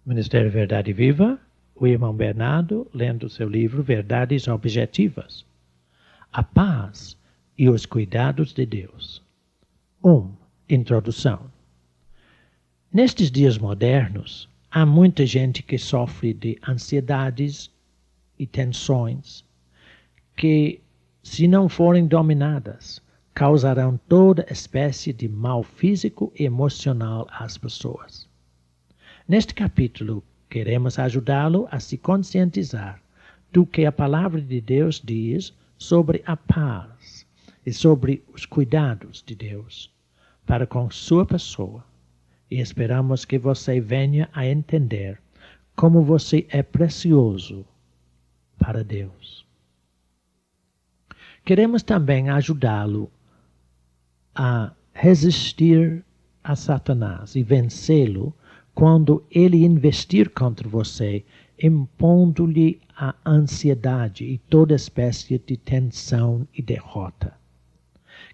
Ministério Verdade Viva, o irmão Bernardo lendo seu livro Verdades Objetivas. A paz e os cuidados de Deus. 1. Introdução. Nestes dias modernos, há muita gente que sofre de ansiedades e tensões que, se não forem dominadas, causarão toda espécie de mal físico e emocional às pessoas. Neste capítulo, queremos ajudá-lo a se conscientizar do que a palavra de Deus diz sobre a paz e sobre os cuidados de Deus para com sua pessoa. E esperamos que você venha a entender como você é precioso para Deus. Queremos também ajudá-lo a resistir a Satanás e vencê-lo quando ele investir contra você, impondo-lhe a ansiedade e toda espécie de tensão e derrota.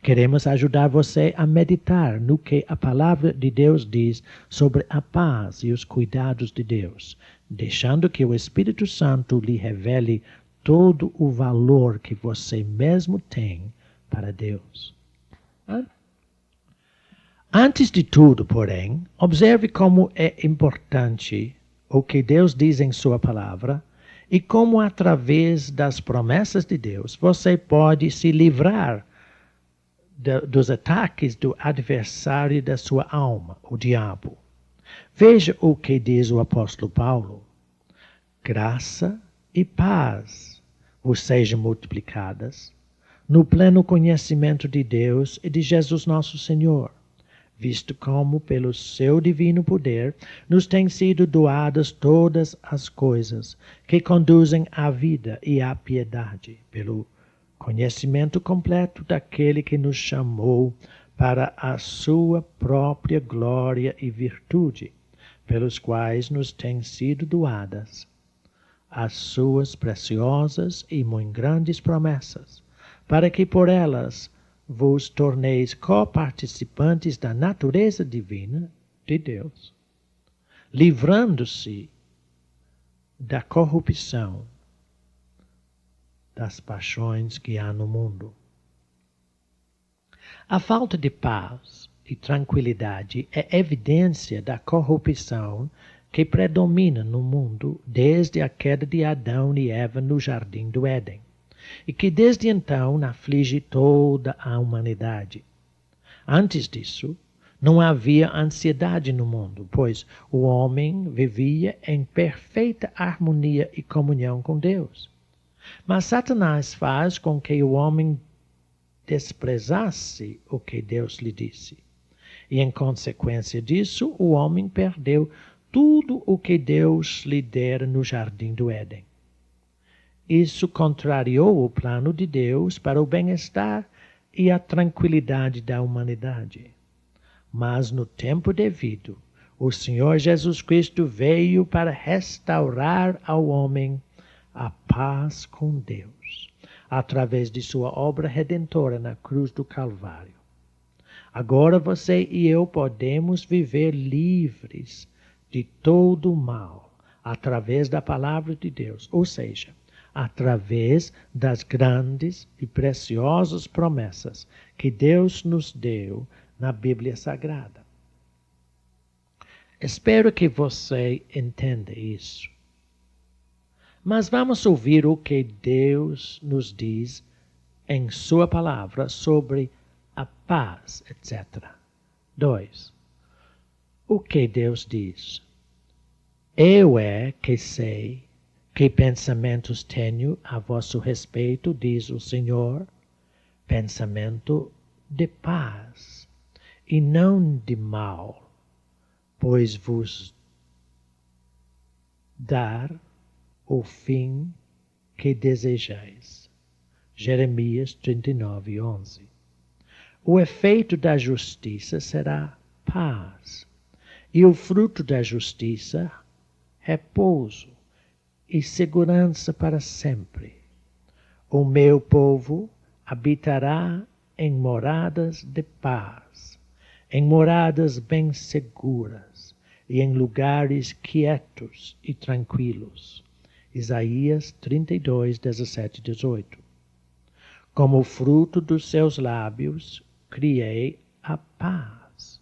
Queremos ajudar você a meditar no que a palavra de Deus diz sobre a paz e os cuidados de Deus, deixando que o Espírito Santo lhe revele todo o valor que você mesmo tem para Deus. Antes de tudo, porém, observe como é importante o que Deus diz em sua palavra e como, através das promessas de Deus, você pode se livrar dos ataques do adversário da sua alma, o diabo. Veja o que diz o apóstolo Paulo. Graça e paz vos sejam multiplicadas no pleno conhecimento de Deus e de Jesus nosso Senhor, visto como, pelo seu divino poder, nos têm sido doadas todas as coisas que conduzem à vida e à piedade, pelo conhecimento completo daquele que nos chamou para a sua própria glória e virtude, pelos quais nos têm sido doadas as suas preciosas e muito grandes promessas, para que por elas vos torneis coparticipantes da natureza divina de Deus, livrando-se da corrupção das paixões que há no mundo. A falta de paz e tranquilidade é evidência da corrupção que predomina no mundo desde a queda de Adão e Eva no jardim do Éden, e que desde então aflige toda a humanidade. Antes disso, não havia ansiedade no mundo, pois o homem vivia em perfeita harmonia e comunhão com Deus. Mas Satanás faz com que o homem desprezasse o que Deus lhe disse. E em consequência disso, o homem perdeu tudo o que Deus lhe dera no jardim do Éden. Isso contrariou o plano de Deus para o bem-estar e a tranquilidade da humanidade. Mas no tempo devido, o Senhor Jesus Cristo veio para restaurar ao homem a paz com Deus, através de sua obra redentora na cruz do Calvário. Agora você e eu podemos viver livres de todo o mal, através da palavra de Deus, ou seja, através das grandes e preciosas promessas que Deus nos deu na Bíblia Sagrada. Espero que você entenda isso. Mas vamos ouvir o que Deus nos diz em sua palavra sobre a paz, etc. 2. O que Deus diz? Eu é que sei que pensamentos tenho a vosso respeito, diz o Senhor, pensamento de paz e não de mal, pois vos dar o fim que desejais. Jeremias 39:11. O efeito da justiça será paz, e o fruto da justiça, repouso e segurança para sempre. O meu povo habitará em moradas de paz, em moradas bem seguras, e em lugares quietos e tranquilos. Isaías 32, 17 e 18. Como fruto dos seus lábios, criei a paz.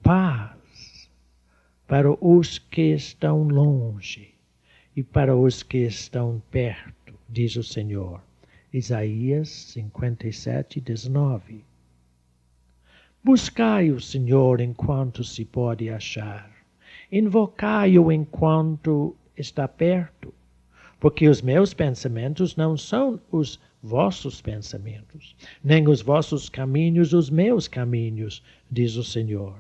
Paz para os que estão longe e para os que estão perto, diz o Senhor. Isaías 57, 19. Buscai o Senhor enquanto se pode achar. Invocai-o enquanto está perto. Porque os meus pensamentos não são os vossos pensamentos, nem os vossos caminhos os meus caminhos, diz o Senhor.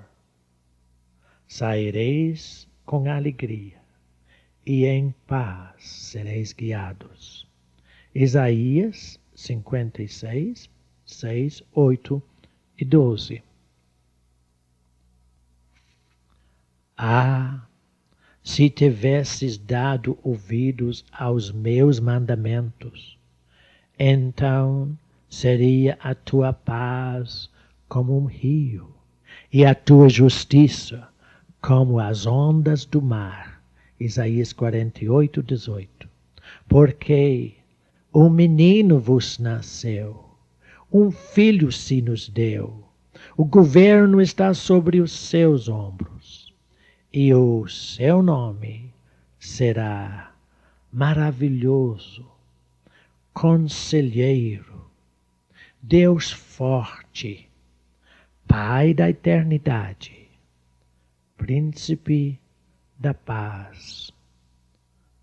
Saireis com alegria, e em paz sereis guiados. Isaías 56, 6, 8 e 12. Ah, se tivesses dado ouvidos aos meus mandamentos, então seria a tua paz como um rio, e a tua justiça como as ondas do mar. Isaías 48, 18. Porque um menino vos nasceu, um filho se nos deu, o governo está sobre os seus ombros, e o seu nome será maravilhoso, Conselheiro, Deus forte, Pai da eternidade, Príncipe da paz,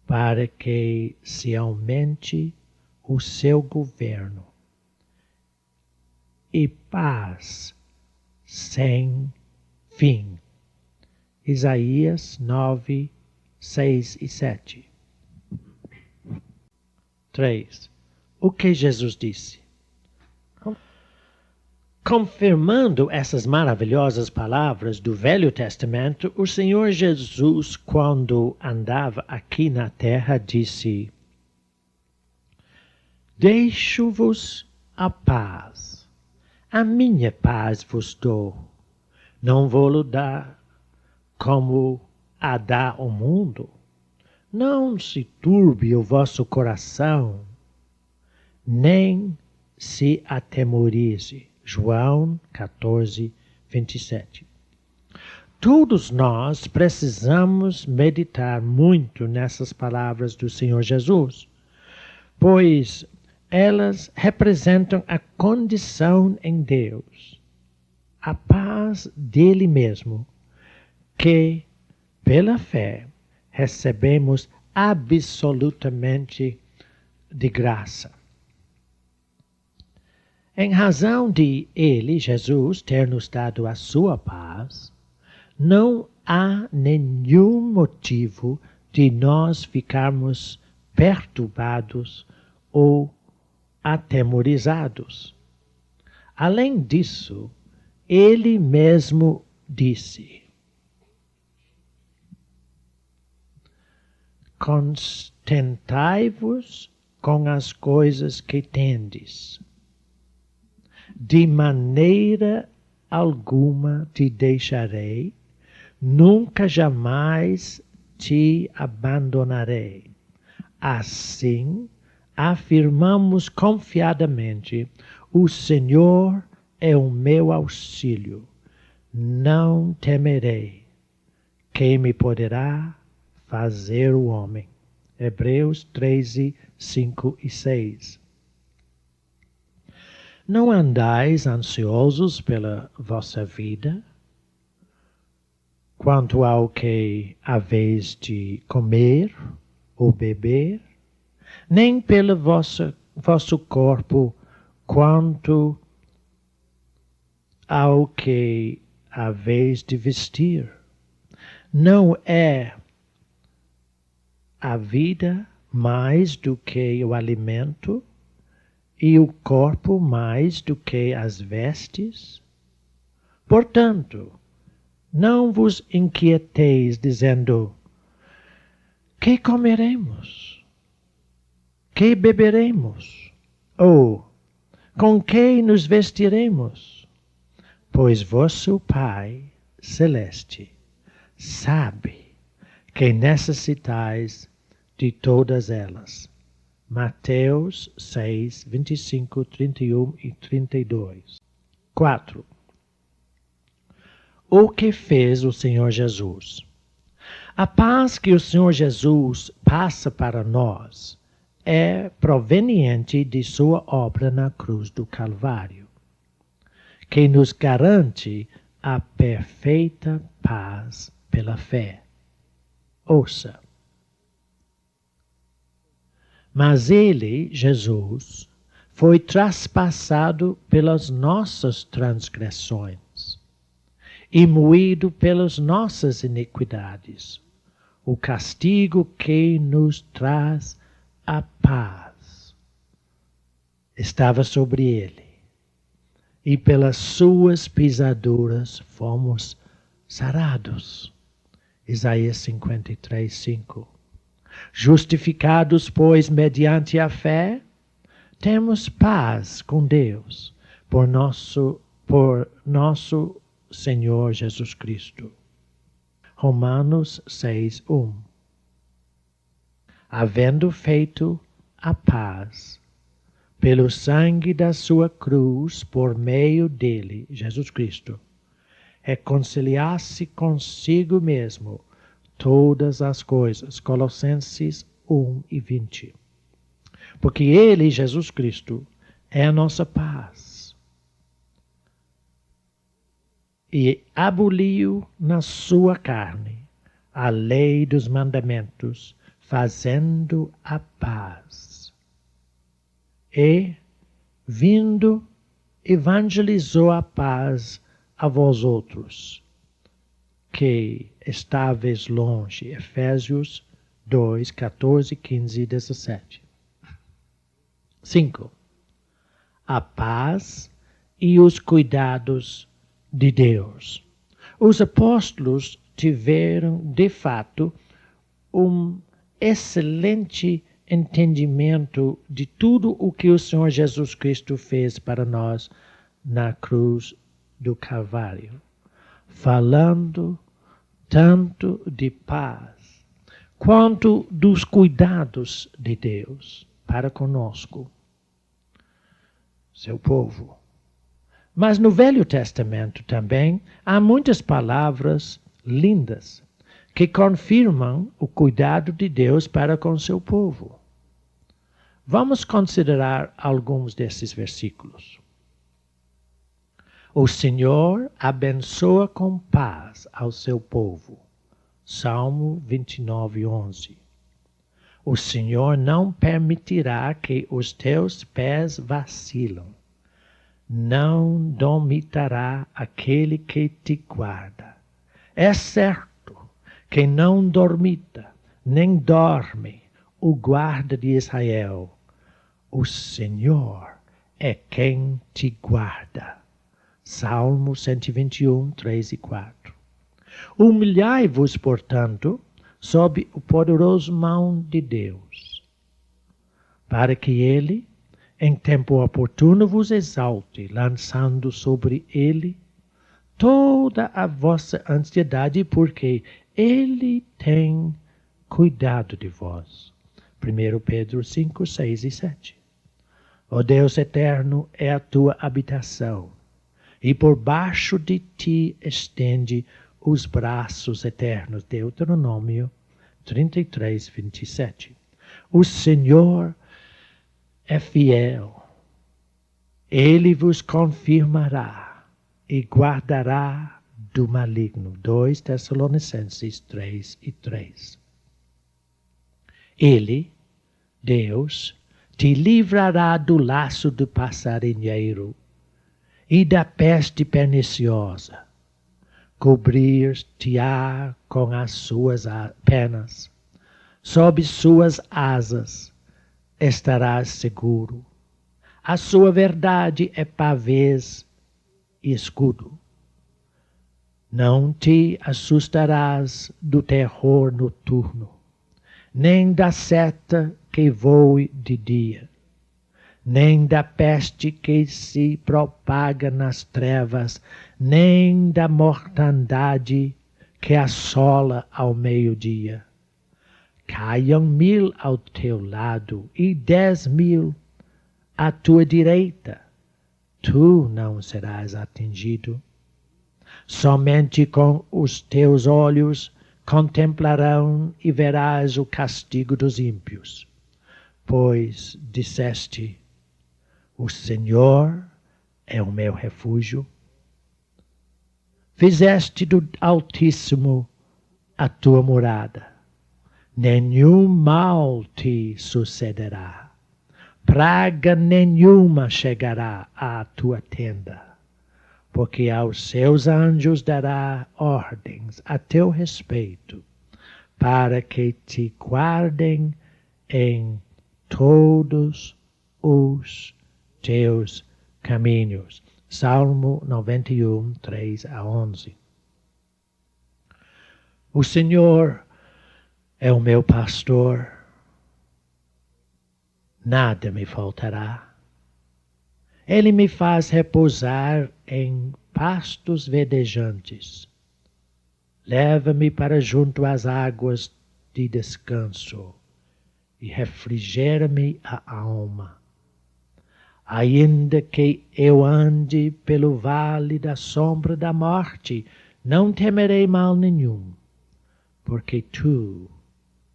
para que se aumente o seu governo e paz sem fim. Isaías 9, 6 e 7. 3. O que Jesus disse? Confirmando essas maravilhosas palavras do Velho Testamento, o Senhor Jesus, quando andava aqui na terra, disse: Deixo-vos a paz, a minha paz vos dou. Não vou-lo dar como a dá o mundo. Não se turbe o vosso coração, nem se atemorize. João 14, 27. Todos nós precisamos meditar muito nessas palavras do Senhor Jesus, pois elas representam a condição em Deus, a paz dele mesmo, que, pela fé, recebemos absolutamente de graça. Em razão de ele, Jesus, ter nos dado a sua paz, não há nenhum motivo de nós ficarmos perturbados ou atemorizados. Além disso, ele mesmo disse: Contentai-vos com as coisas que tendes. De maneira alguma te deixarei, nunca jamais te abandonarei. Assim, afirmamos confiadamente: o Senhor é o meu auxílio. Não temerei. Quem me poderá fazer o homem? Hebreus 13, 5 e 6. Não andais ansiosos pela vossa vida, quanto ao que haveis de comer ou beber, nem pelo vosso corpo, quanto ao que haveis de vestir. Não é a vida mais do que o alimento, e o corpo mais do que as vestes? Portanto, não vos inquieteis dizendo: que comeremos? Que beberemos? Ou com que nos vestiremos? Pois vosso Pai Celeste sabe que necessitais de todas elas. Mateus 6, 25, 31 e 32. 4. O que fez o Senhor Jesus? A paz que o Senhor Jesus passa para nós é proveniente de sua obra na cruz do Calvário, que nos garante a perfeita paz pela fé. Ouça. Mas ele, Jesus, foi traspassado pelas nossas transgressões e moído pelas nossas iniquidades. O castigo que nos traz a paz estava sobre ele, e pelas suas pisaduras fomos sarados. Isaías 53, 5. Justificados, pois, mediante a fé, temos paz com Deus por nosso Senhor Jesus Cristo. Romanos 6, 1. Havendo feito a paz pelo sangue da sua cruz, por meio dele, Jesus Cristo, reconciliar-se consigo mesmo todas as coisas. Colossenses 1 e 20. Porque ele, Jesus Cristo, é a nossa paz. E aboliu na sua carne a lei dos mandamentos, fazendo a paz. E, vindo, evangelizou a paz a vós outros, que estáveis longe. Efésios 2, 14, 15 e 17. 5. A paz e os cuidados de Deus. Os apóstolos tiveram, de fato, um excelente entendimento de tudo o que o Senhor Jesus Cristo fez para nós na cruz do Calvário, falando tanto de paz quanto dos cuidados de Deus para conosco, seu povo. Mas no Velho Testamento também há muitas palavras lindas que confirmam o cuidado de Deus para com seu povo. Vamos considerar alguns desses versículos. O Senhor abençoa com paz ao seu povo. Salmo 29, 11. O Senhor não permitirá que os teus pés vacilam. Não dormitará aquele que te guarda. É certo que não dormita, nem dorme o guarda de Israel. O Senhor é quem te guarda. Salmo 121, 3 e 4. Humilhai-vos, portanto, sob o poderoso mão de Deus, para que ele, em tempo oportuno, vos exalte, lançando sobre ele toda a vossa ansiedade, porque ele tem cuidado de vós. 1 Pedro 5, 6 e 7. Ó Deus eterno é a tua habitação, e por baixo de ti estende os braços eternos. Deuteronômio 33, 27. O Senhor é fiel. Ele vos confirmará e guardará do maligno. 2 Tessalonicenses 3 e 3. Ele, Deus, te livrará do laço do passarinheiro e da peste perniciosa. Cobrir-te-á com as suas penas. Sob suas asas estarás seguro. A sua verdade é pavês e escudo. Não te assustarás do terror noturno, nem da seta que voe de dia, nem da peste que se propaga nas trevas, nem da mortandade que assola ao meio-dia. Caiam 1000 ao teu lado e 10.000 à tua direita. Tu não serás atingido. Somente com os teus olhos contemplarão e verás o castigo dos ímpios. Pois disseste, o Senhor é o meu refúgio. Fizeste do Altíssimo a tua morada. Nenhum mal te sucederá. Praga nenhuma chegará à tua tenda. Porque aos seus anjos dará ordens a teu respeito, para que te guardem em todos os teus caminhos. Salmo 91, 3-11. O Senhor é o meu pastor, nada me faltará. Ele me faz repousar em pastos verdejantes. Leva-me para junto às águas de descanso e refrigera-me a alma. Ainda que eu ande pelo vale da sombra da morte, não temerei mal nenhum, porque tu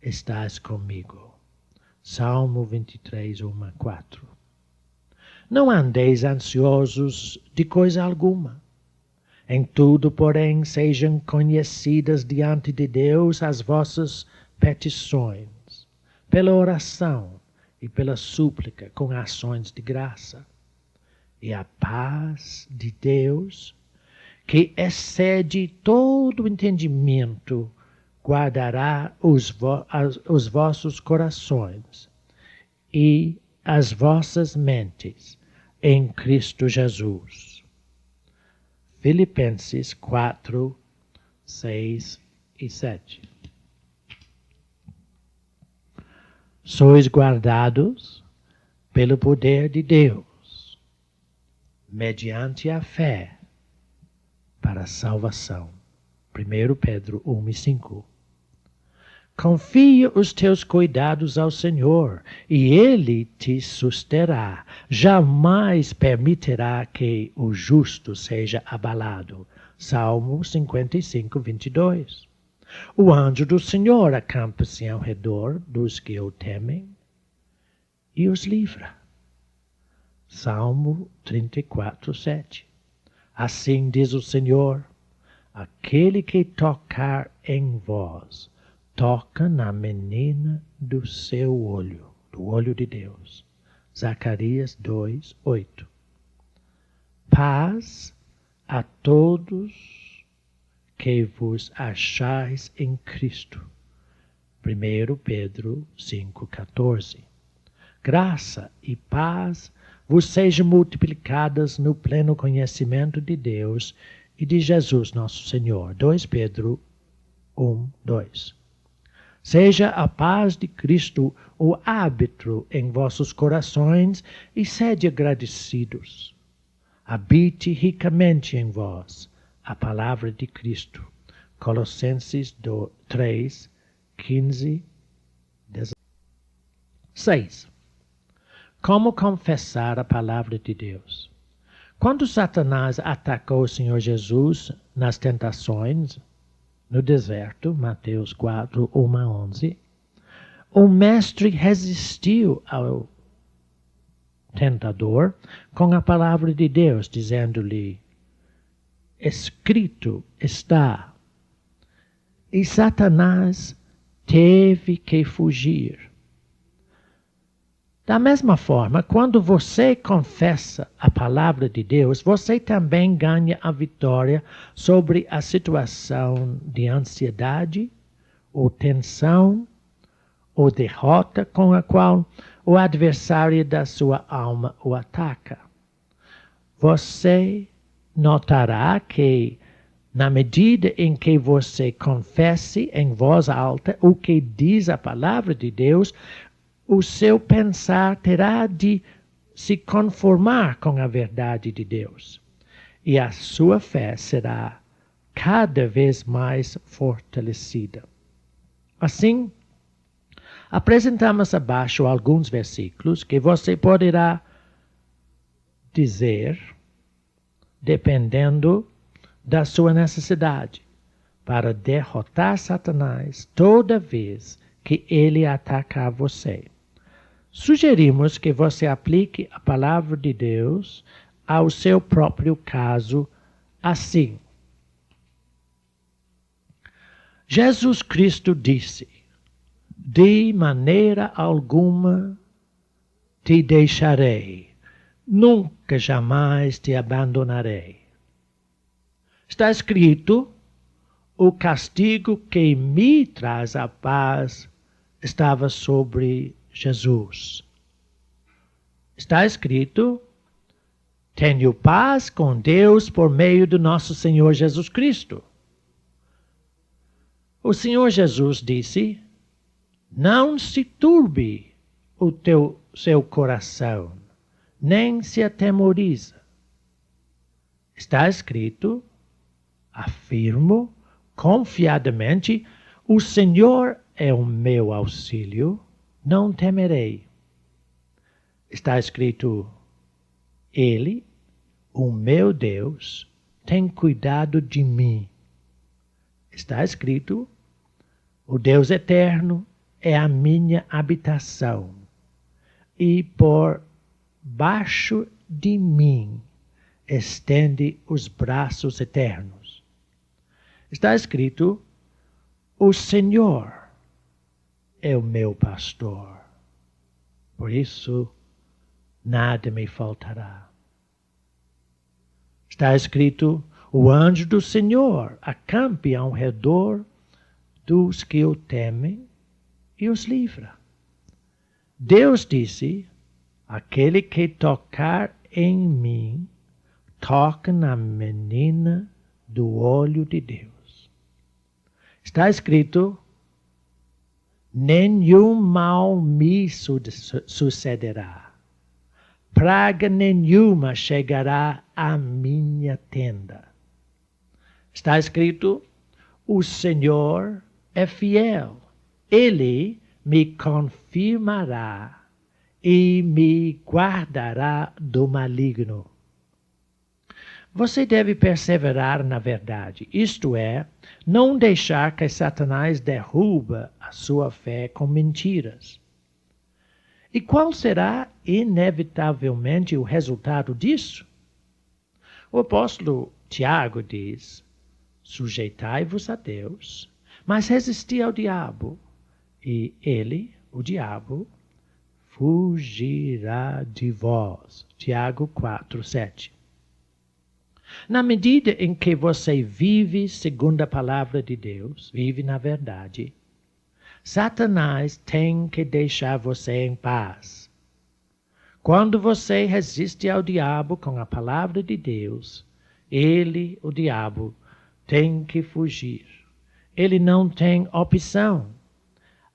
estás comigo. Salmo 23, 1-4. Não andeis ansiosos de coisa alguma. Em tudo, porém, sejam conhecidas diante de Deus as vossas petições, pela oração e pela súplica com ações de graça. E a paz de Deus, que excede todo entendimento, guardará os vossos corações e as vossas mentes em Cristo Jesus. Filipenses 4, 6 e 7. Sois guardados pelo poder de Deus, mediante a fé, para a salvação. 1 Pedro 1 e 5. Confia os teus cuidados ao Senhor, e Ele te susterá. Jamais permitirá que o justo seja abalado. Salmo 55, 22. O anjo do Senhor acampa-se ao redor dos que o temem e os livra. Salmo 34, 7. Assim diz o Senhor, aquele que tocar em vós, toca na menina do seu olho, do olho de Deus. Zacarias 2, 8. Paz a todos que vos achais em Cristo. 1 Pedro 5, 14. Graça e paz vos sejam multiplicadas no pleno conhecimento de Deus e de Jesus nosso Senhor. 2 Pedro 1, 2. Seja a paz de Cristo o árbitro em vossos corações e sede agradecidos. Habite ricamente em vós a palavra de Cristo. Colossenses 3, 15, 16. Como confessar a palavra de Deus? Quando Satanás atacou o Senhor Jesus nas tentações, no deserto, Mateus 4, 1-11, o mestre resistiu ao tentador com a palavra de Deus, dizendo-lhe, escrito está. E Satanás teve que fugir. Da mesma forma, quando você confessa a palavra de Deus, você também ganha a vitória sobre a situação de ansiedade, ou tensão, ou derrota com a qual o adversário da sua alma o ataca. Você notará que, na medida em que você confesse em voz alta o que diz a palavra de Deus, o seu pensar terá de se conformar com a verdade de Deus. E a sua fé será cada vez mais fortalecida. Assim, apresentamos abaixo alguns versículos que você poderá dizer, dependendo da sua necessidade, para derrotar Satanás toda vez que ele atacar você. Sugerimos que você aplique a palavra de Deus ao seu próprio caso assim. Jesus Cristo disse: de maneira alguma te deixarei, nunca jamais te abandonarei. Está escrito: o castigo que me traz a paz estava sobre Jesus. Está escrito: tenho paz com Deus por meio do nosso Senhor Jesus Cristo. O Senhor Jesus disse: não se turbe seu coração, nem se atemoriza. Está escrito: afirmo confiadamente, o Senhor é o meu auxílio, não temerei. Está escrito: Ele, o meu Deus, tem cuidado de mim. Está escrito: o Deus eterno é a minha habitação, e por baixo de mim estende os braços eternos. Está escrito: o Senhor é o meu pastor, por isso nada me faltará. Está escrito: o anjo do Senhor acampa ao redor dos que o temem e os livra. Deus disse: aquele que tocar em mim, toca na menina do olho de Deus. Está escrito: nenhum mal me sucederá, praga nenhuma chegará à minha tenda. Está escrito: o Senhor é fiel, Ele me confirmará e me guardará do maligno. Você deve perseverar na verdade, isto é, não deixar que Satanás derruba a sua fé com mentiras. E qual será inevitavelmente o resultado disso? O apóstolo Tiago diz: sujeitai-vos a Deus, mas resisti ao diabo, e ele, o diabo, fugirá de vós. Tiago 4:7. Na medida em que você vive segundo a palavra de Deus, vive na verdade, Satanás tem que deixar você em paz. Quando você resiste ao diabo com a palavra de Deus, ele, o diabo, tem que fugir. Ele não tem opção.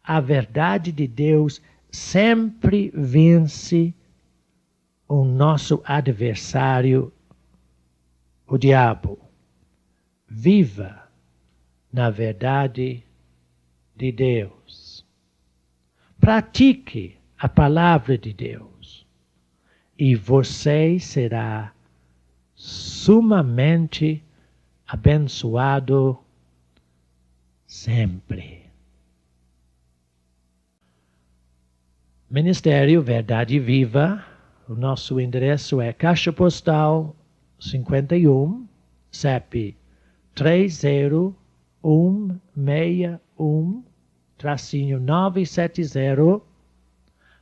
A verdade de Deus sempre vence o nosso adversário, o diabo. Viva na verdade de Deus. Pratique a palavra de Deus e você será sumamente abençoado sempre. Ministério Verdade Viva. O nosso endereço é Caixa Postal 51, CEP 30161-970,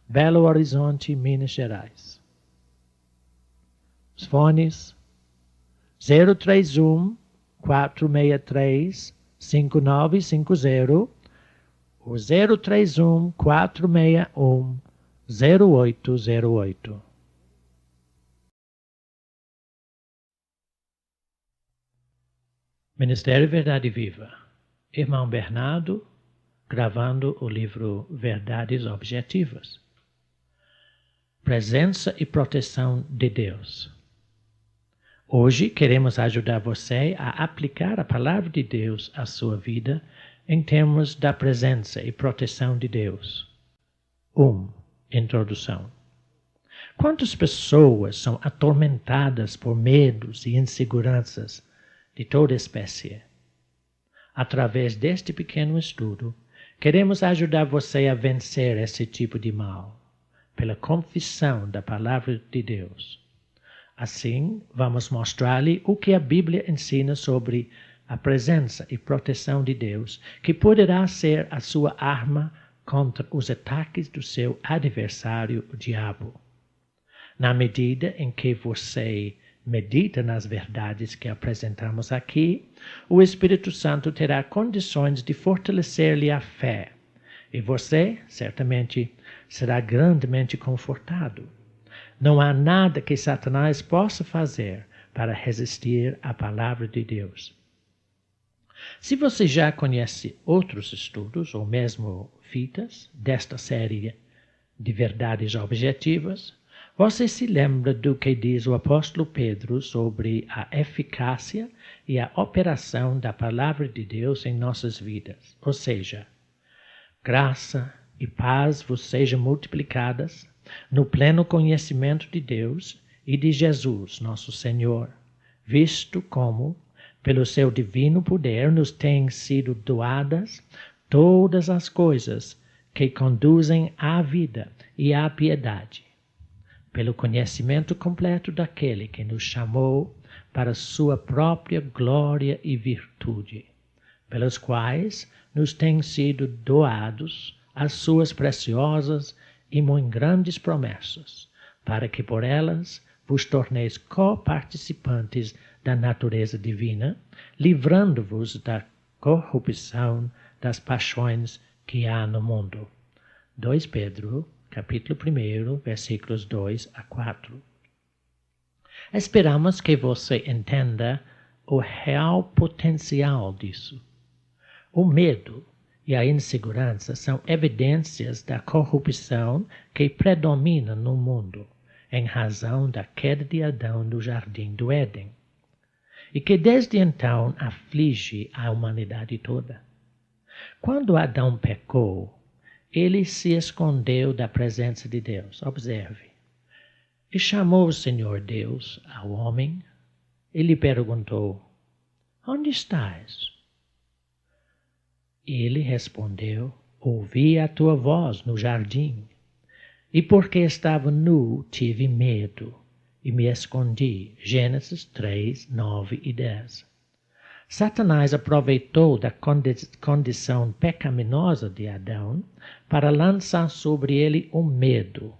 Belo Horizonte, Minas Gerais. Os fones 031-463-5950 ou 031-461-0808. Ministério Verdade Viva. Irmão Bernardo, gravando o livro Verdades Objetivas. Presença e proteção de Deus. Hoje queremos ajudar você a aplicar a palavra de Deus à sua vida em termos da presença e proteção de Deus. 1. Introdução. Quantas pessoas são atormentadas por medos e inseguranças de toda espécie? Através deste pequeno estudo, queremos ajudar você a vencer esse tipo de mal, pela confissão da palavra de Deus. Assim, vamos mostrar-lhe o que a Bíblia ensina sobre a presença e proteção de Deus, que poderá ser a sua arma contra os ataques do seu adversário, o diabo. Na medida em que você medita nas verdades que apresentamos aqui, o Espírito Santo terá condições de fortalecer-lhe a fé, e você, certamente, será grandemente confortado. Não há nada que Satanás possa fazer para resistir à palavra de Deus. Se você já conhece outros estudos, ou mesmo fitas, desta série de verdades objetivas, você se lembra do que diz o apóstolo Pedro sobre a eficácia e a operação da palavra de Deus em nossas vidas. Ou seja, graça e paz vos sejam multiplicadas no pleno conhecimento de Deus e de Jesus, nosso Senhor, visto como, pelo seu divino poder, nos têm sido doadas todas as coisas que conduzem à vida e à piedade, pelo conhecimento completo daquele que nos chamou para sua própria glória e virtude, pelas quais nos têm sido doados as suas preciosas e muito grandes promessas, para que por elas vos torneis coparticipantes da natureza divina, livrando-vos da corrupção das paixões que há no mundo. 2 Pedro, capítulo 1, versículos 2 a 4. Esperamos que você entenda o real potencial disso. O medo e a insegurança são evidências da corrupção que predomina no mundo, em razão da queda de Adão no jardim do Éden, e que desde então aflige a humanidade toda. Quando Adão pecou, ele se escondeu da presença de Deus. Observe. E chamou o Senhor Deus ao homem e lhe perguntou: onde estás? Ele respondeu: ouvi a tua voz no jardim, e porque estava nu tive medo e me escondi. Gênesis 3, 9 e 10. Satanás aproveitou da condição pecaminosa de Adão para lançar sobre ele o medo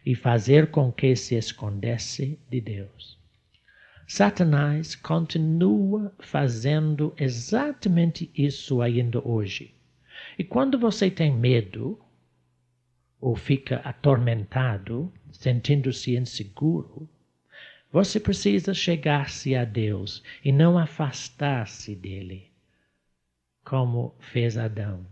e fazer com que se escondesse de Deus. Satanás continua fazendo exatamente isso ainda hoje. E quando você tem medo, ou fica atormentado, sentindo-se inseguro, você precisa chegar-se a Deus e não afastar-se dele, como fez Adão.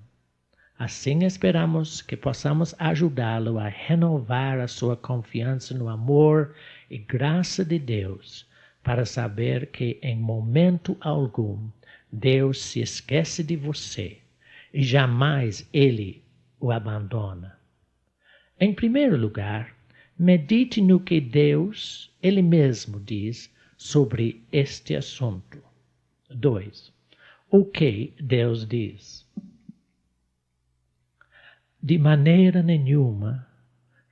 Assim esperamos que possamos ajudá-lo a renovar a sua confiança no amor e graça de Deus, para saber que em momento algum Deus se esquece de você e jamais ele o abandona. Em primeiro lugar, medite no que Deus, Ele mesmo, diz sobre este assunto. 2. O que Deus diz? De maneira nenhuma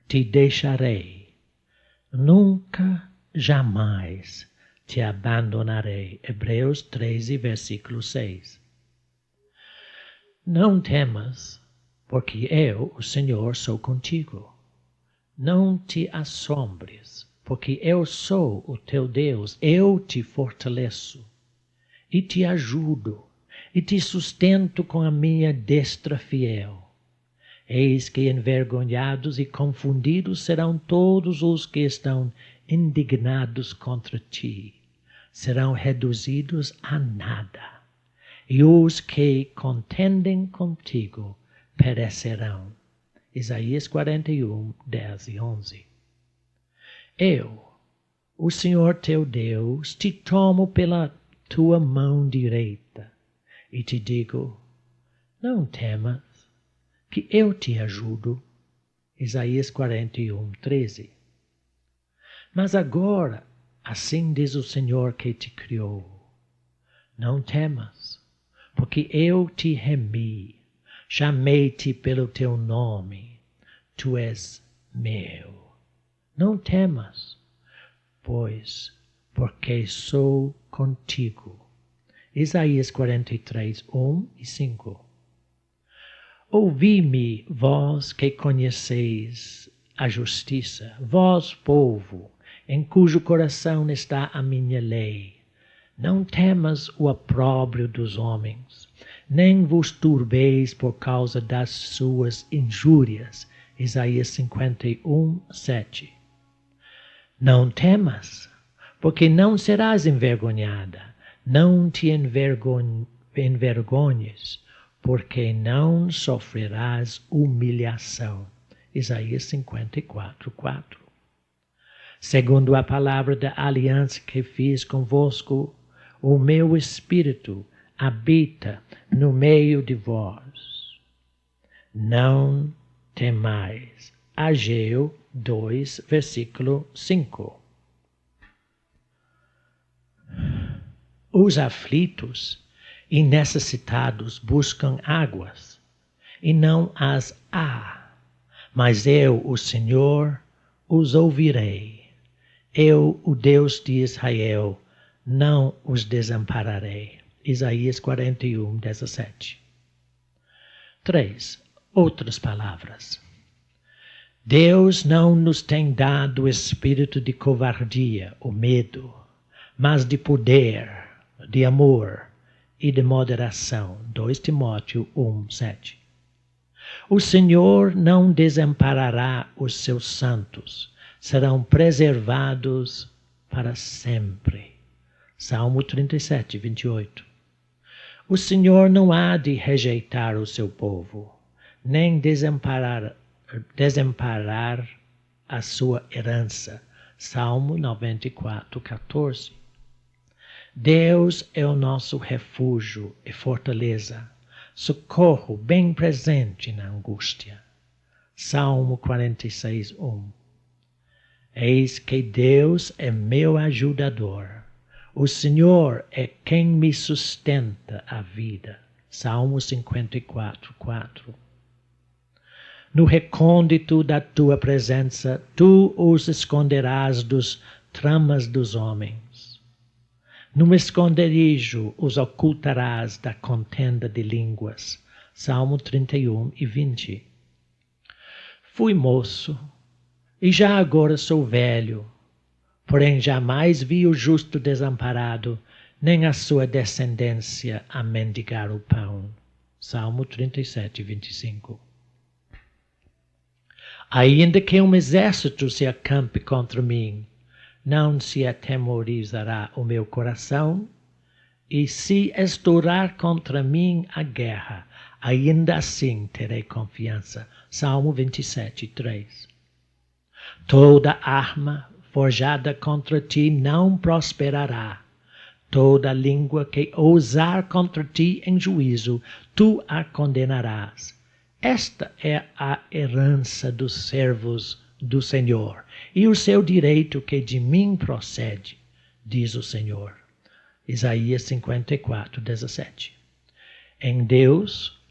te deixarei, nunca, jamais te abandonarei. Hebreus 13, versículo 6. Não temas, porque eu, o Senhor, sou contigo. Não te assombres, porque eu sou o teu Deus, eu te fortaleço, e te ajudo, e te sustento com a minha destra fiel. Eis que envergonhados e confundidos serão todos os que estão indignados contra ti, serão reduzidos a nada, e os que contendem contigo perecerão. Isaías 41, 10 e 11. Eu, O Senhor teu Deus te toma pela tua mão direita e te digo, não temas, que eu te ajudo. Isaías 41:13. Mas agora, assim diz o Senhor que te criou, não temas, porque eu te remi, chamei-te pelo teu nome, tu és meu. Não temas, pois, porque sou contigo. Isaías 43:1 e 5. Ouvi-me, vós que conheceis a justiça, vós, povo, em cujo coração está a minha lei. Não temas o opróbrio dos homens, nem vos turbeis por causa das suas injúrias. Isaías 51:7. Não temas, porque não serás envergonhada, não te envergonhes, porque não sofrerás humilhação. Isaías 54:4. Segundo a palavra da aliança que fiz convosco, o meu Espírito habita no meio de vós. Não temais. Ageu 2, versículo 5. Os aflitos e necessitados buscam águas, e não as há. Mas eu, o Senhor, os ouvirei. Eu, o Deus de Israel, não os desampararei. Isaías 41:17. 3. Outras palavras. Deus não nos tem dado espírito de covardia ou medo, mas de poder, de amor e de moderação. 2 Timóteo 1:7. O Senhor não desamparará os seus santos, serão preservados para sempre. Salmo 37:28. O Senhor não há de rejeitar o seu povo, nem desamparar a sua herança. Salmo 94:14. Deus é o nosso refúgio e fortaleza, socorro bem presente na angústia. Salmo 46:1. Eis que Deus é meu ajudador. O Senhor é quem me sustenta a vida. Salmo 54:4. No recôndito da tua presença, tu os esconderás dos tramas dos homens. No esconderijo os ocultarás da contenda de línguas. Salmo 31:20. Fui moço, e já agora sou velho, porém jamais vi o justo desamparado, nem a sua descendência a mendigar o pão. Salmo 37:25. Ainda que um exército se acampe contra mim, não se atemorizará o meu coração, e se estourar contra mim a guerra, ainda assim terei confiança. Salmo 27:3. Toda arma forjada contra ti não prosperará. Toda língua que ousar contra ti em juízo, tu a condenarás. Esta é a herança dos servos do Senhor, e o seu direito que de mim procede, diz o Senhor. Isaías 54:17. Em Deus,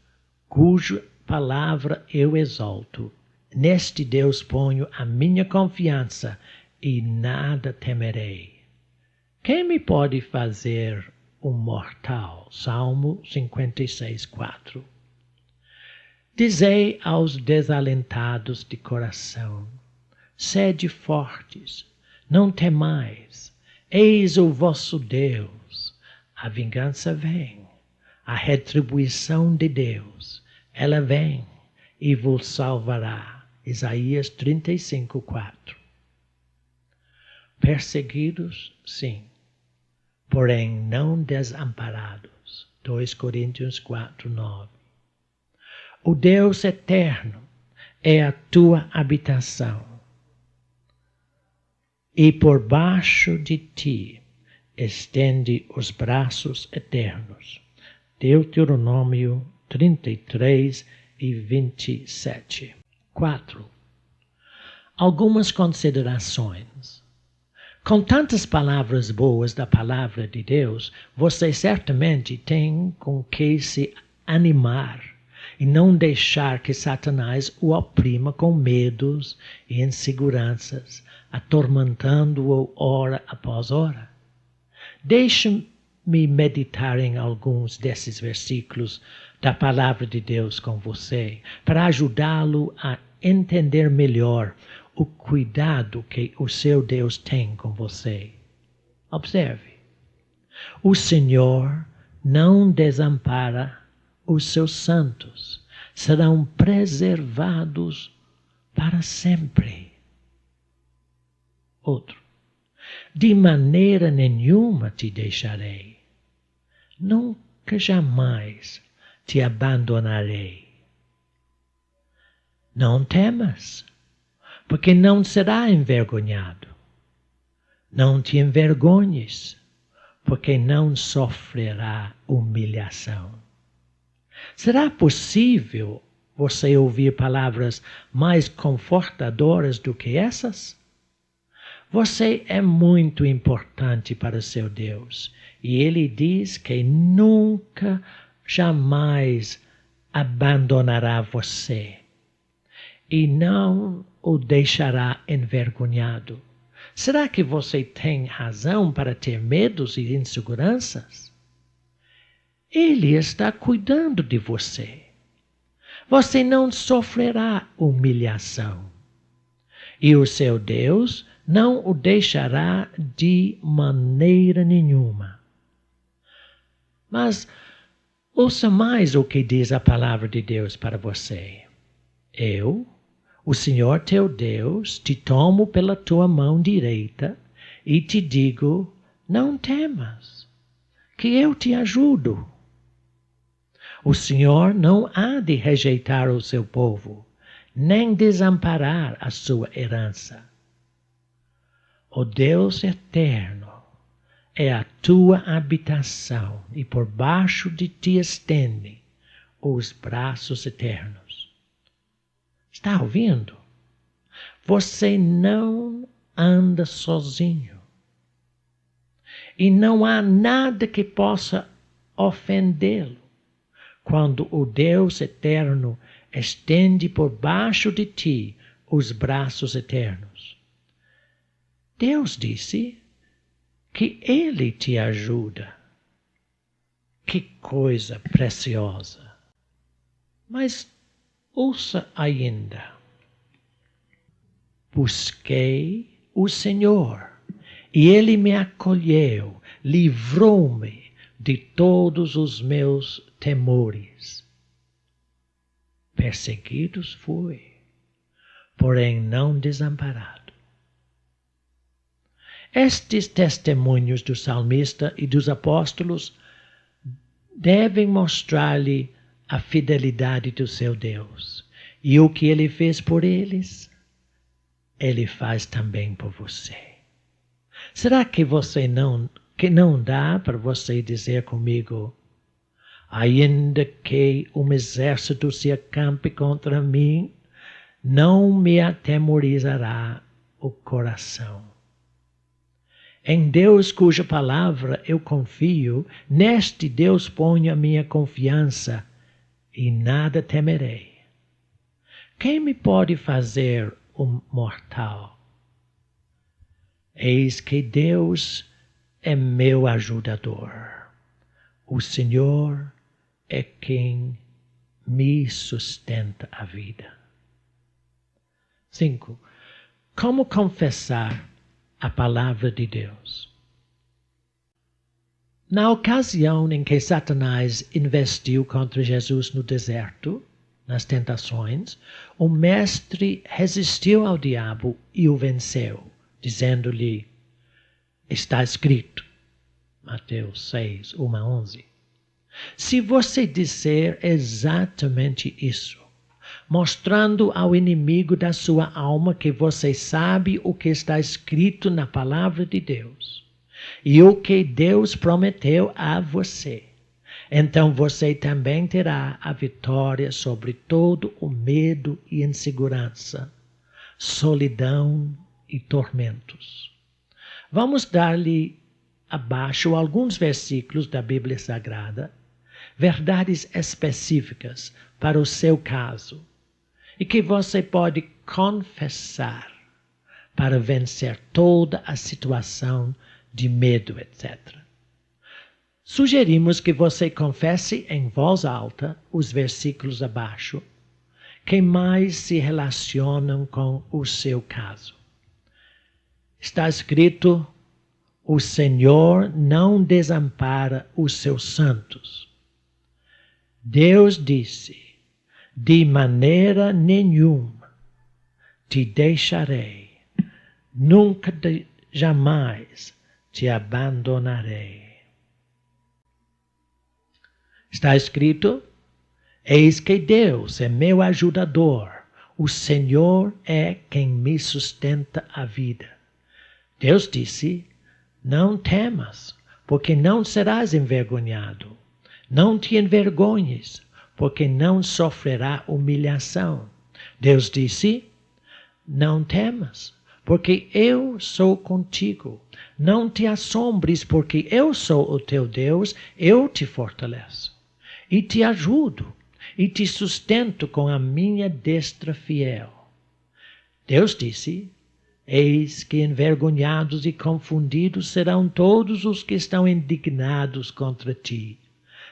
cuja palavra eu exalto, neste Deus ponho a minha confiança e nada temerei. Quem me pode fazer um mortal? Salmo 56:4. Dizei aos desalentados de coração, sede fortes, não temais, eis o vosso Deus. A vingança vem, a retribuição de Deus, ela vem e vos salvará. Isaías 35:4. Perseguidos, sim, porém não desamparados. 2 Coríntios 4:9. O Deus eterno é a tua habitação. e por baixo de ti estende os braços eternos. Deuteronômio 33 e 27. 4. Algumas considerações. Com tantas palavras boas da palavra de Deus, você certamente tem com que se animar e não deixar que Satanás o oprima com medos e inseguranças, atormentando-o hora após hora. Deixe-me meditar em alguns desses versículos da palavra de Deus com você, para ajudá-lo a entender melhor o cuidado que o seu Deus tem com você. Observe. O Senhor não desampara os seus santos. Serão preservados para sempre. Outro. De maneira nenhuma te deixarei. Nunca jamais te abandonarei. Não temas, porque não será envergonhado. Não te envergonhes, porque não sofrerá humilhação. Será possível você ouvir palavras mais confortadoras do que essas? Você é muito importante para seu Deus, e Ele diz que nunca, jamais abandonará você, e não o deixará envergonhado. Será que você tem razão para ter medos e inseguranças? Ele está cuidando de você. Você não sofrerá humilhação. E o seu Deus não o deixará de maneira nenhuma. Mas ouça mais o que diz a palavra de Deus para você. Eu, o Senhor teu Deus, te tomo pela tua mão direita e te digo, não temas, que eu te ajudo. O Senhor não há de rejeitar o seu povo, nem desamparar a sua herança. O Deus eterno é a tua habitação e por baixo de ti estende os braços eternos. Está ouvindo? Você não anda sozinho. E não há nada que possa ofendê-lo quando o Deus eterno estende por baixo de ti os braços eternos. Deus disse que Ele te ajuda. Que coisa preciosa! Mas ouça ainda. Busquei o Senhor, e Ele me acolheu, livrou-me de todos os meus temores. Perseguidos fui, porém não desamparado. Estes testemunhos do salmista e dos apóstolos devem mostrar-lhe a fidelidade do seu Deus. E o que Ele fez por eles, Ele faz também por você. Será que não dá para você dizer comigo, ainda que um exército se acampe contra mim, não me atemorizará o coração. Em Deus cuja palavra eu confio, neste Deus ponho a minha confiança e nada temerei. Quem me pode fazer um mortal? Eis que Deus é meu ajudador. O Senhor é quem me sustenta a vida. 5. Como confessar a palavra de Deus? Na ocasião em que Satanás investiu contra Jesus no deserto, nas tentações, o mestre resistiu ao diabo e o venceu, dizendo-lhe, está escrito, Mateus 6, 1 a 11. Se você disser exatamente isso, mostrando ao inimigo da sua alma que você sabe o que está escrito na palavra de Deus e o que Deus prometeu a você. Então você também terá a vitória sobre todo o medo e insegurança, solidão e tormentos. Vamos dar-lhe abaixo alguns versículos da Bíblia Sagrada, verdades específicas para o seu caso, e que você pode confessar para vencer toda a situação de medo, etc. Sugerimos que você confesse em voz alta os versículos abaixo, que mais se relacionam com o seu caso. Está escrito: o Senhor não desampara os seus santos. Deus disse: de maneira nenhuma te deixarei, nunca jamais te abandonarei. Está escrito: eis que Deus é meu ajudador, o Senhor é quem me sustenta a vida. Deus disse: não temas, porque não serás envergonhado. Não te envergonhes, porque não sofrerá humilhação. Deus disse: não temas, porque eu sou contigo. Não te assombres, porque eu sou o teu Deus, eu te fortaleço. E te ajudo, e te sustento com a minha destra fiel. Deus disse: eis que envergonhados e confundidos serão todos os que estão indignados contra ti.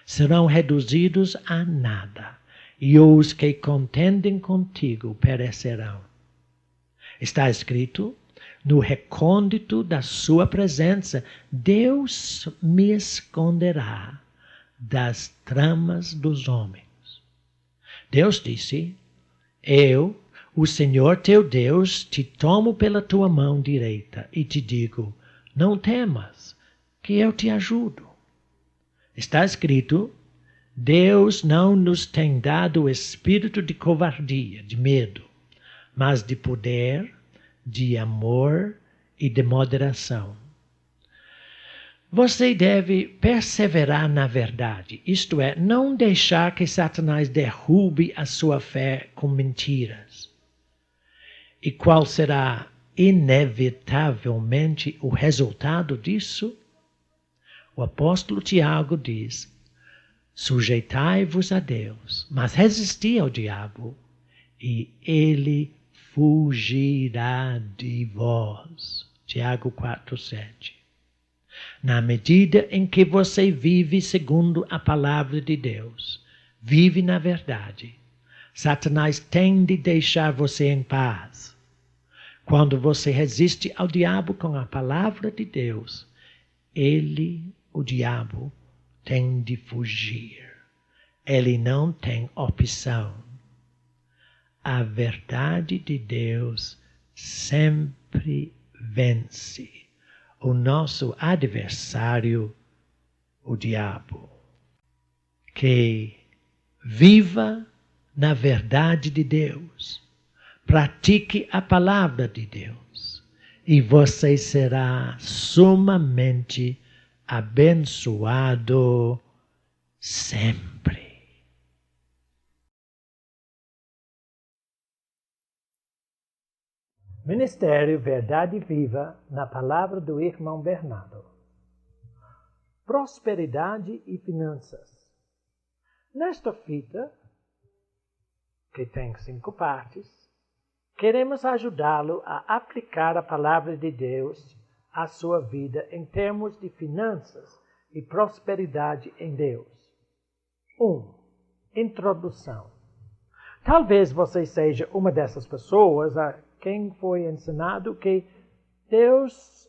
Serão reduzidos a nada, e os que contendem contigo perecerão. Está escrito: no recôndito da sua presença, Deus me esconderá das tramas dos homens. Deus disse: eu, o Senhor teu Deus, te tomo pela tua mão direita e te digo: não temas, que eu te ajudo. Está escrito: Deus não nos tem dado o espírito de covardia, de medo, mas de poder, de amor e de moderação. Você deve perseverar na verdade, isto é, não deixar que Satanás derrube a sua fé com mentiras. E qual será inevitavelmente o resultado disso? O apóstolo Tiago diz: sujeitai-vos a Deus, mas resisti ao diabo, e ele fugirá de vós. Tiago 4:7. Na medida em que você vive segundo a palavra de Deus, vive na verdade, Satanás tem de deixar você em paz. Quando você resiste ao diabo com a palavra de Deus, ele, o diabo, tem de fugir. Ele não tem opção. A verdade de Deus sempre vence o nosso adversário, o diabo. Que viva na verdade de Deus, pratique a palavra de Deus, e você será sumamente abençoado sempre. Ministério Verdade Viva na palavra do irmão Bernardo. Prosperidade e finanças. Nesta fita, que tem 5 partes, queremos ajudá-lo a aplicar a palavra de Deus à sua vida em termos de finanças e prosperidade em Deus. 1. Introdução. Talvez você seja uma dessas pessoas a quem foi ensinado que Deus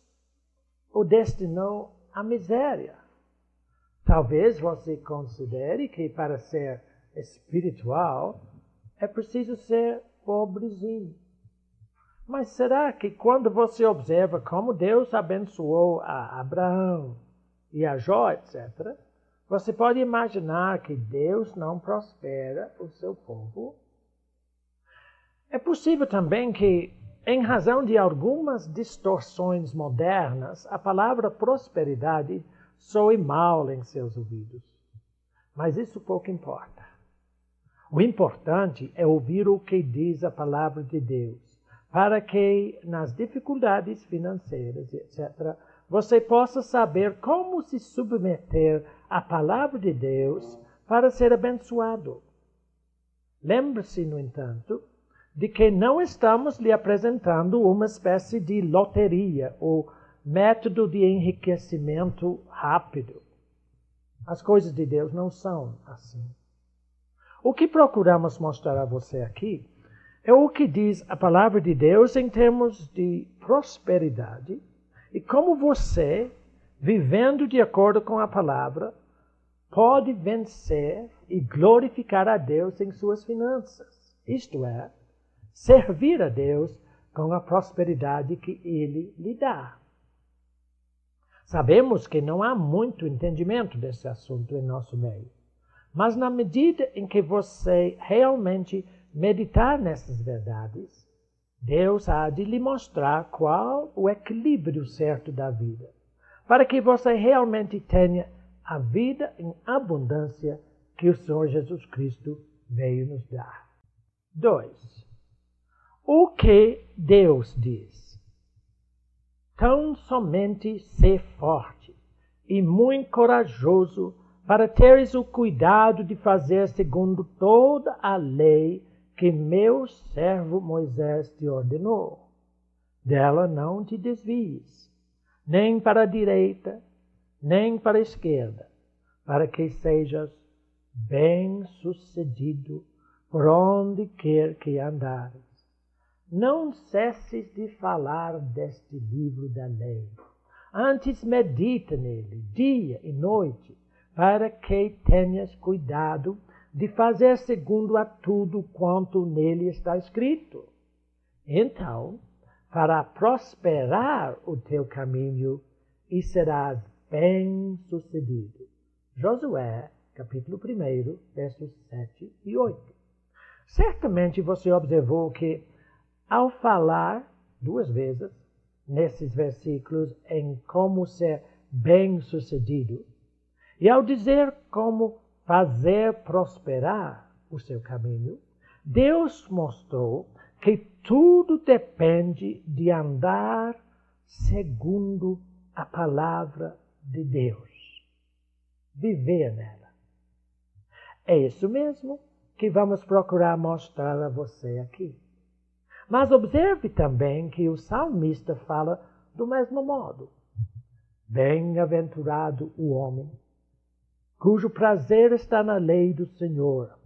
o destinou à miséria. Talvez você considere que para ser espiritual é preciso ser pobrezinho. Mas será que quando você observa como Deus abençoou a Abraão e a Jó, etc., você pode imaginar que Deus não prospera o seu povo? É possível também que, em razão de algumas distorções modernas, a palavra prosperidade soe mal em seus ouvidos. Mas isso pouco importa. O importante é ouvir o que diz a palavra de Deus, para que, nas dificuldades financeiras, etc., você possa saber como se submeter à palavra de Deus para ser abençoado. Lembre-se, no entanto, de que não estamos lhe apresentando uma espécie de loteria ou método de enriquecimento rápido. As coisas de Deus não são assim. O que procuramos mostrar a você aqui é o que diz a palavra de Deus em termos de prosperidade e como você, vivendo de acordo com a palavra, pode vencer e glorificar a Deus em suas finanças. Isto é, servir a Deus com a prosperidade que Ele lhe dá. Sabemos que não há muito entendimento desse assunto em nosso meio. Mas na medida em que você realmente meditar nessas verdades, Deus há de lhe mostrar qual o equilíbrio certo da vida, para que você realmente tenha a vida em abundância que o Senhor Jesus Cristo veio nos dar. 2. O que Deus diz? Tão somente ser forte e muito corajoso para teres o cuidado de fazer segundo toda a lei que meu servo Moisés te ordenou. Dela não te desvies, nem para a direita, nem para a esquerda, para que sejas bem-sucedido por onde quer que andares. Não cesses de falar deste livro da lei. Antes medita nele, dia e noite, para que tenhas cuidado de fazer segundo a tudo quanto nele está escrito. Então, fará prosperar o teu caminho e serás bem-sucedido. Josué, capítulo 1, versos 7 e 8. Certamente você observou que, ao falar 2 vezes nesses versículos em como ser bem-sucedido, e ao dizer como fazer prosperar o seu caminho, Deus mostrou que tudo depende de andar segundo a palavra de Deus. Viver nela. É isso mesmo que vamos procurar mostrar a você aqui. Mas observe também que o salmista fala do mesmo modo. Bem-aventurado o homem cujo prazer está na lei do Senhor,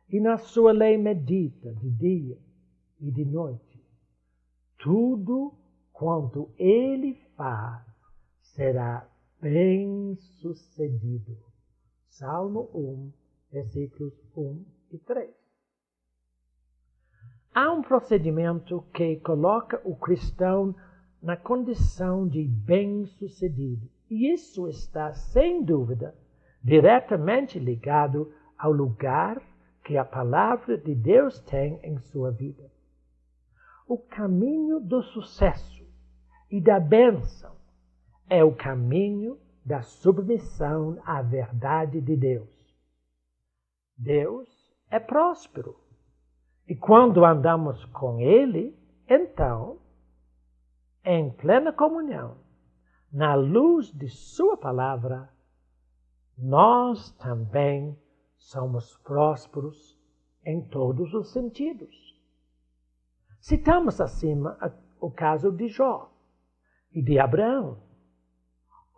e na sua lei medita de dia e de noite. Tudo quanto ele faz será bem-sucedido. Salmo 1, versículos 1 e 3. Há um procedimento que coloca o cristão na condição de bem-sucedido, e isso está, sem dúvida, diretamente ligado ao lugar que a palavra de Deus tem em sua vida. O caminho do sucesso e da bênção é o caminho da submissão à verdade de Deus. Deus é próspero, e quando andamos com Ele, então, em plena comunhão, na luz de sua palavra, nós também somos prósperos em todos os sentidos. Citamos acima o caso de Jó e de Abraão.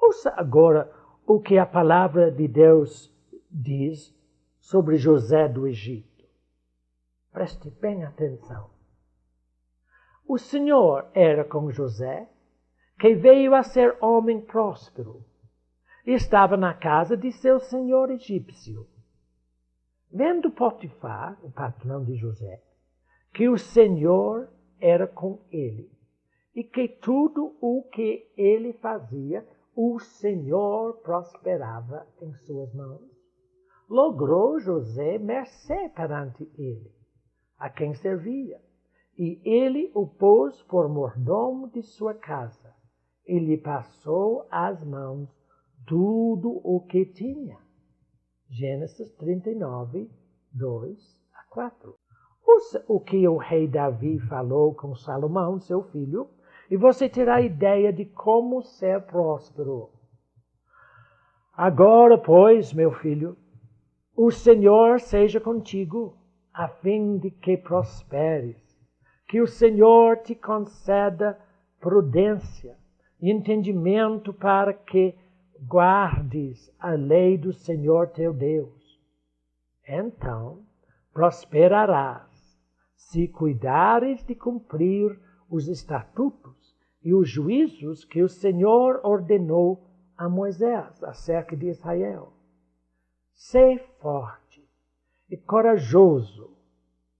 Ouça agora o que a palavra de Deus diz sobre José do Egito. Preste bem atenção. O Senhor era com José, que veio a ser homem próspero, e estava na casa de seu senhor egípcio. Vendo Potifar, o patrão de José, que o Senhor era com ele, e que tudo o que ele fazia, o Senhor prosperava em suas mãos, logrou José mercê perante ele, a quem servia, E ele o pôs por mordomo de sua casa, e lhe passou às mãos tudo o que tinha. Gênesis 39, 2-4. O que o rei Davi falou com Salomão, seu filho, e você terá ideia de como ser próspero. Agora, pois, meu filho, o Senhor seja contigo, a fim de que prosperes. Que o Senhor te conceda prudência e entendimento para que guardes a lei do Senhor teu Deus. Então prosperarás, se cuidares de cumprir os estatutos e os juízos que o Senhor ordenou a Moisés acerca de Israel. Sê forte e corajoso,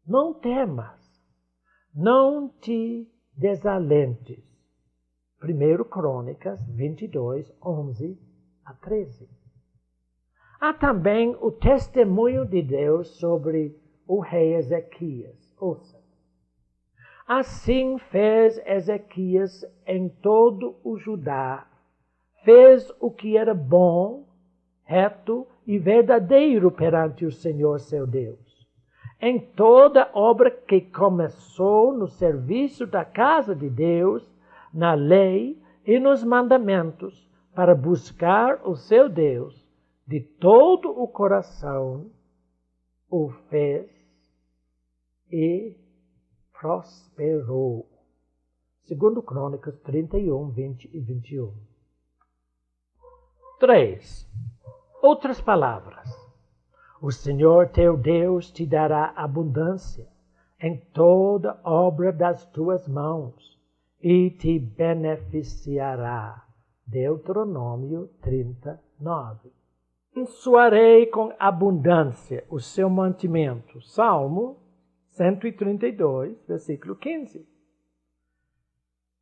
não temas, não te desalentes. 1 Crônicas 22, 11-13. Há também o testemunho de Deus sobre o rei Ezequias. Ouça. Assim fez Ezequias em todo o Judá. Fez o que era bom, reto e verdadeiro perante o Senhor seu Deus. Em toda obra que começou no serviço da casa de Deus, na lei e nos mandamentos, para buscar o seu Deus, de todo o coração, o fez e prosperou. 2 Crônicas 31, 20 e 21. 3. Outras palavras. O Senhor teu Deus te dará abundância em toda obra das tuas mãos e te beneficiará. Deuteronômio 39. Abençoarei com abundância o seu mantimento. Salmo 132, versículo 15.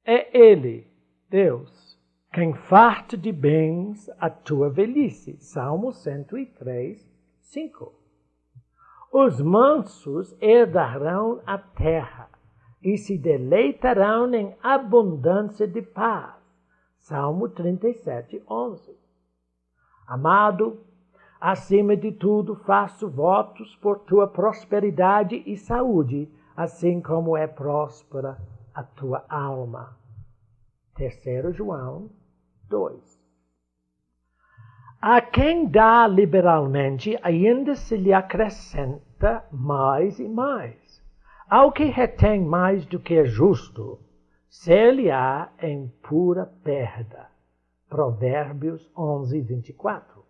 É Ele, Deus, quem farta de bens a tua velhice. Salmo 103, 5. Os mansos herdarão a terra e se deleitarão em abundância de paz. Salmo 37, 11. Amado, acima de tudo faço votos por tua prosperidade e saúde, assim como é próspera a tua alma. 3 João 2. A quem dá liberalmente, ainda se lhe acrescenta mais e mais. Ao que retém mais do que é justo, ser-lhe-á em pura perda. Provérbios 11, 24.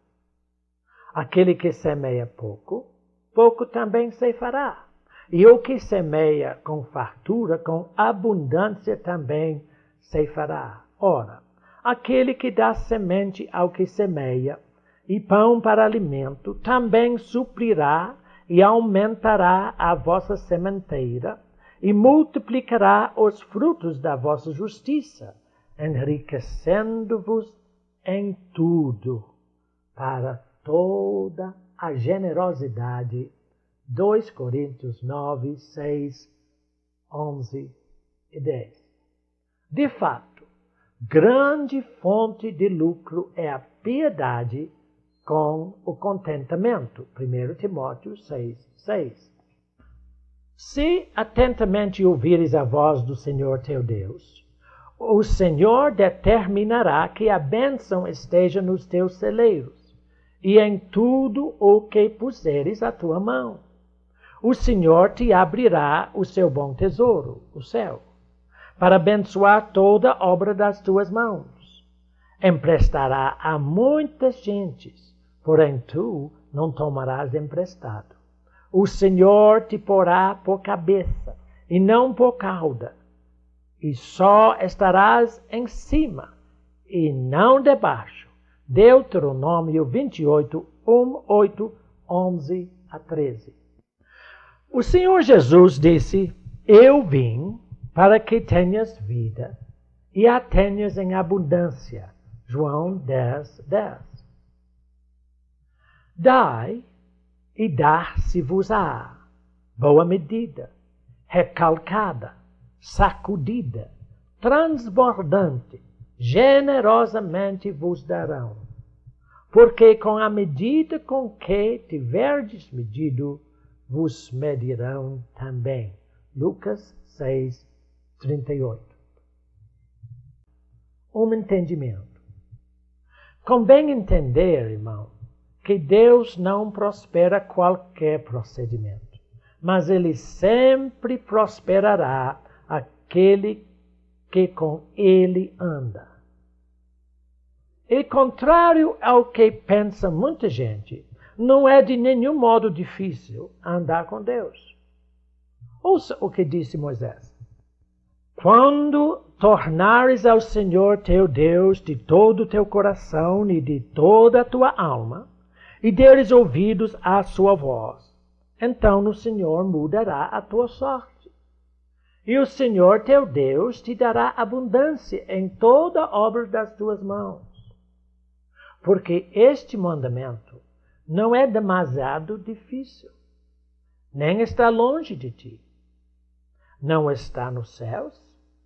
Aquele que semeia pouco, pouco também ceifará. E o que semeia com fartura, com abundância também ceifará. Ora, aquele que dá semente ao que semeia e pão para alimento, também suprirá e aumentará a vossa sementeira e multiplicará os frutos da vossa justiça, enriquecendo-vos em tudo para toda a generosidade. 2 Coríntios 9, 6, 11 e 10. De fato, grande fonte de lucro é a piedade com o contentamento. 1 Timóteo 6, 6. Se atentamente ouvires a voz do Senhor teu Deus, o Senhor determinará que a bênção esteja nos teus celeiros e em tudo o que puseres a tua mão. O Senhor te abrirá o seu bom tesouro, o céu, para abençoar toda obra das tuas mãos. Emprestará a muitas gentes, porém tu não tomarás emprestado. O Senhor te porá por cabeça e não por cauda, e só estarás em cima e não debaixo. Deuteronômio 28, 8, 11 a 13. O Senhor Jesus disse: Eu vim para que tenhas vida e a tenhas em abundância. João 10, 10. Dai e dar-se-vos-á, boa medida, recalcada, sacudida, transbordante, generosamente vos darão. Porque com a medida com que tiverdes medido, vos medirão também. Lucas 6, 38. Entendimento. Convém entender, irmão, que Deus não prospera qualquer procedimento, mas Ele sempre prosperará aquele que com Ele anda. E contrário ao que pensa muita gente, não é de nenhum modo difícil andar com Deus. Ouça o que disse Moisés. Quando tornares ao Senhor teu Deus de todo o teu coração e de toda a tua alma, e deres ouvidos à sua voz, então o Senhor mudará a tua sorte. E o Senhor teu Deus te dará abundância em toda a obra das tuas mãos. Porque este mandamento não é demasiado difícil, nem está longe de ti. Não está nos céus,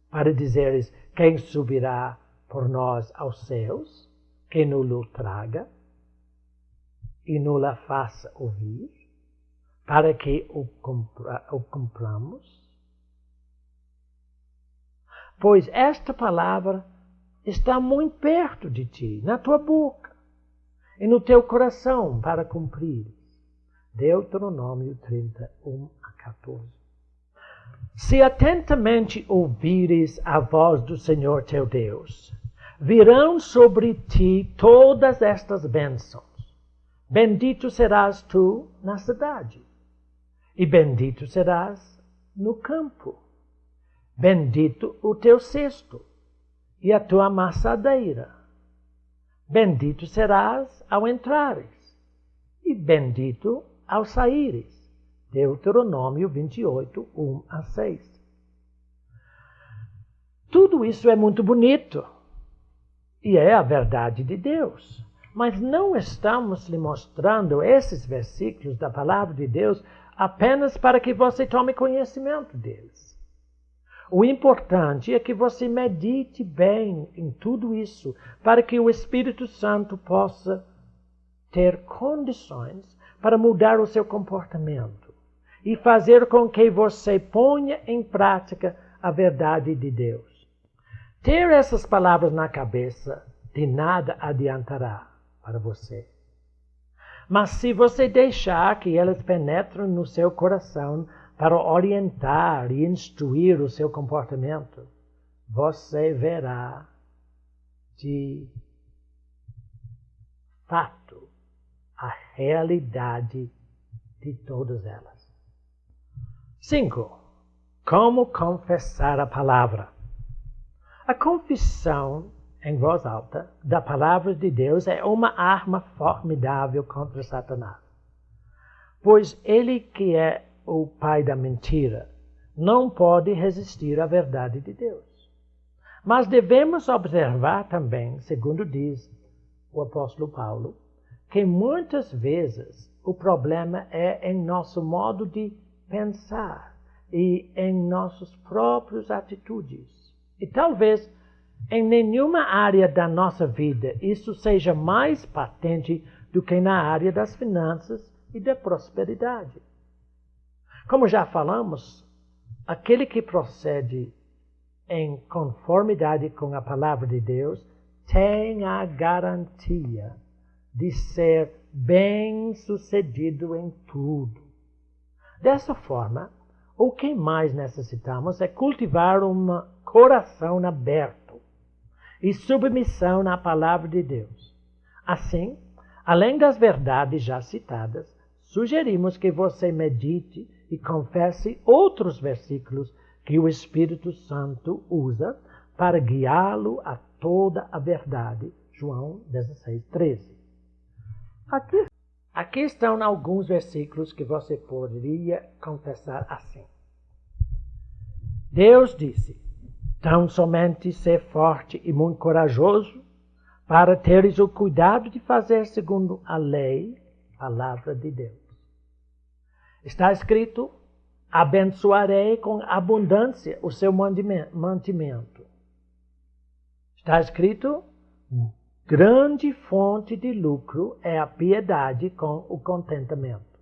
para dizeres quem subirá por nós aos céus, que nos traga e nos la faça ouvir, para que o cumpramos. Pois esta palavra está muito perto de ti, na tua boca e no teu coração, para cumprir. Deuteronômio 31 a 14. Se atentamente ouvires a voz do Senhor teu Deus, virão sobre ti todas estas bênçãos. Bendito serás tu na cidade, e bendito serás no campo. Bendito o teu cesto e a tua amassadeira. Bendito serás ao entrares, e bendito ao saíres. Deuteronômio 28, 1 a 6. Tudo isso é muito bonito, e é a verdade de Deus. Mas não estamos lhe mostrando esses versículos da palavra de Deus apenas para que você tome conhecimento deles. O importante é que você medite bem em tudo isso, para que o Espírito Santo possa ter condições para mudar o seu comportamento e fazer com que você ponha em prática a verdade de Deus. Ter essas palavras na cabeça de nada adiantará para você. Mas se você deixar que elas penetrem no seu coração para orientar e instruir o seu comportamento, você verá de fato a realidade de todas elas. 5. Como confessar a palavra? A confissão em voz alta da palavra de Deus é uma arma formidável contra Satanás. Pois ele, que é o pai da mentira, não pode resistir à verdade de Deus. Mas devemos observar também, segundo diz o apóstolo Paulo, que muitas vezes o problema é em nosso modo de pensar e em nossas próprias atitudes. E talvez em nenhuma área da nossa vida isso seja mais patente do que na área das finanças e da prosperidade. Como já falamos, aquele que procede em conformidade com a palavra de Deus tem a garantia de ser bem-sucedido em tudo. Dessa forma, o que mais necessitamos é cultivar um coração aberto e submissão à palavra de Deus. Assim, além das verdades já citadas, sugerimos que você medite e confesse outros versículos que o Espírito Santo usa para guiá-lo a toda a verdade. João 16, 13. Aqui estão alguns versículos que você poderia confessar assim. Deus disse: tão somente ser forte e muito corajoso para teres o cuidado de fazer segundo a lei, palavra de Deus. Está escrito: abençoarei com abundância o seu mantimento. Está escrito, grande fonte de lucro é a piedade com o contentamento.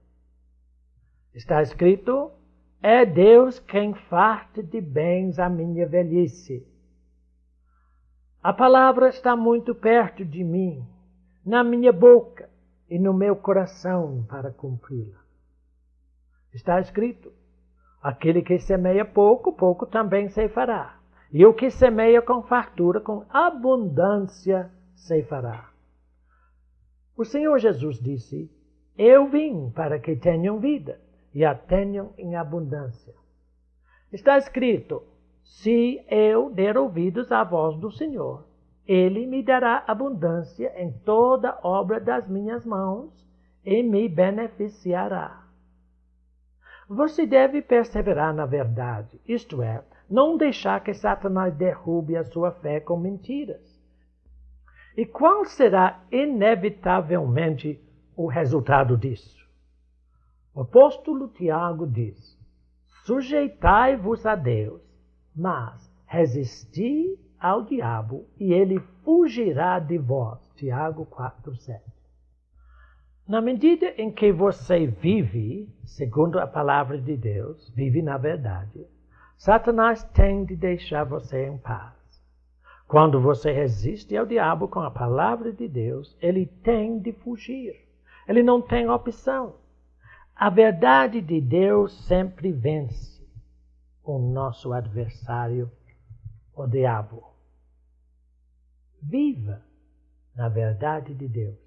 Está escrito, é Deus quem farta de bens a minha velhice. A palavra está muito perto de mim, na minha boca e no meu coração para cumpri-la. Está escrito, aquele que semeia pouco, pouco também ceifará. E o que semeia com fartura, com abundância ceifará. O Senhor Jesus disse, eu vim para que tenham vida e a tenham em abundância. Está escrito, se eu der ouvidos à voz do Senhor, Ele me dará abundância em toda obra das minhas mãos e me beneficiará. Você deve perseverar na verdade, isto é, não deixar que Satanás derrube a sua fé com mentiras. E qual será inevitavelmente o resultado disso? O apóstolo Tiago diz, sujeitai-vos a Deus, mas resisti ao diabo e ele fugirá de vós. Tiago 4:7. Na medida em que você vive, segundo a palavra de Deus, vive na verdade, Satanás tem de deixar você em paz. Quando você resiste ao diabo com a palavra de Deus, ele tem de fugir. Ele não tem opção. A verdade de Deus sempre vence o nosso adversário, o diabo. Viva na verdade de Deus.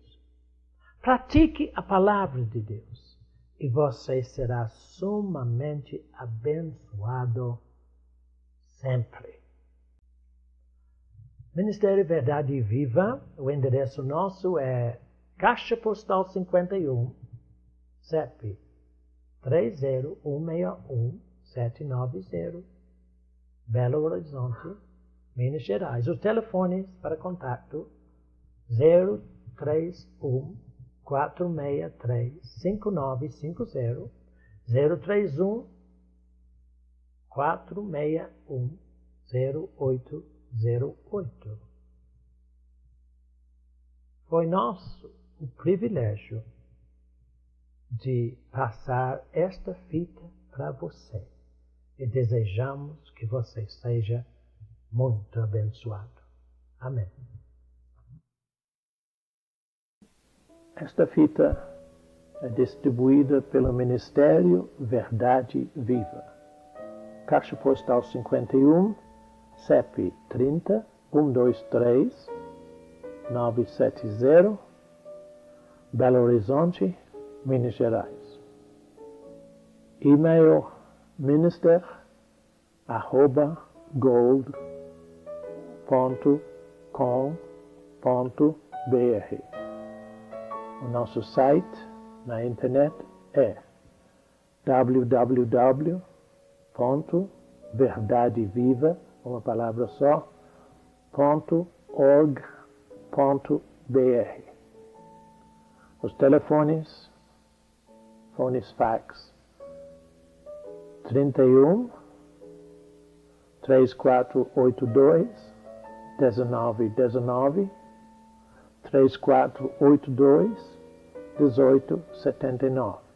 Pratique a palavra de Deus e você será sumamente abençoado sempre. Ministério Verdade Viva, o endereço nosso é Caixa Postal 51, CEP 30161-790, Belo Horizonte, Minas Gerais. Os telefones para contato 031-463-5950, 031-461-0808. Foi nosso o privilégio de passar esta fita para você e desejamos que você seja muito abençoado. Amém. Esta fita é distribuída pelo Ministério Verdade Viva. Caixa Postal 51, CEP 30-123-970, Belo Horizonte, Minas Gerais. E-mail minister@gold.com.br. O nosso site na internet é www.verdadeviva, uma palavra só, .org.br. Os telefones, fones fax 31 3482 1919, 3482 1879.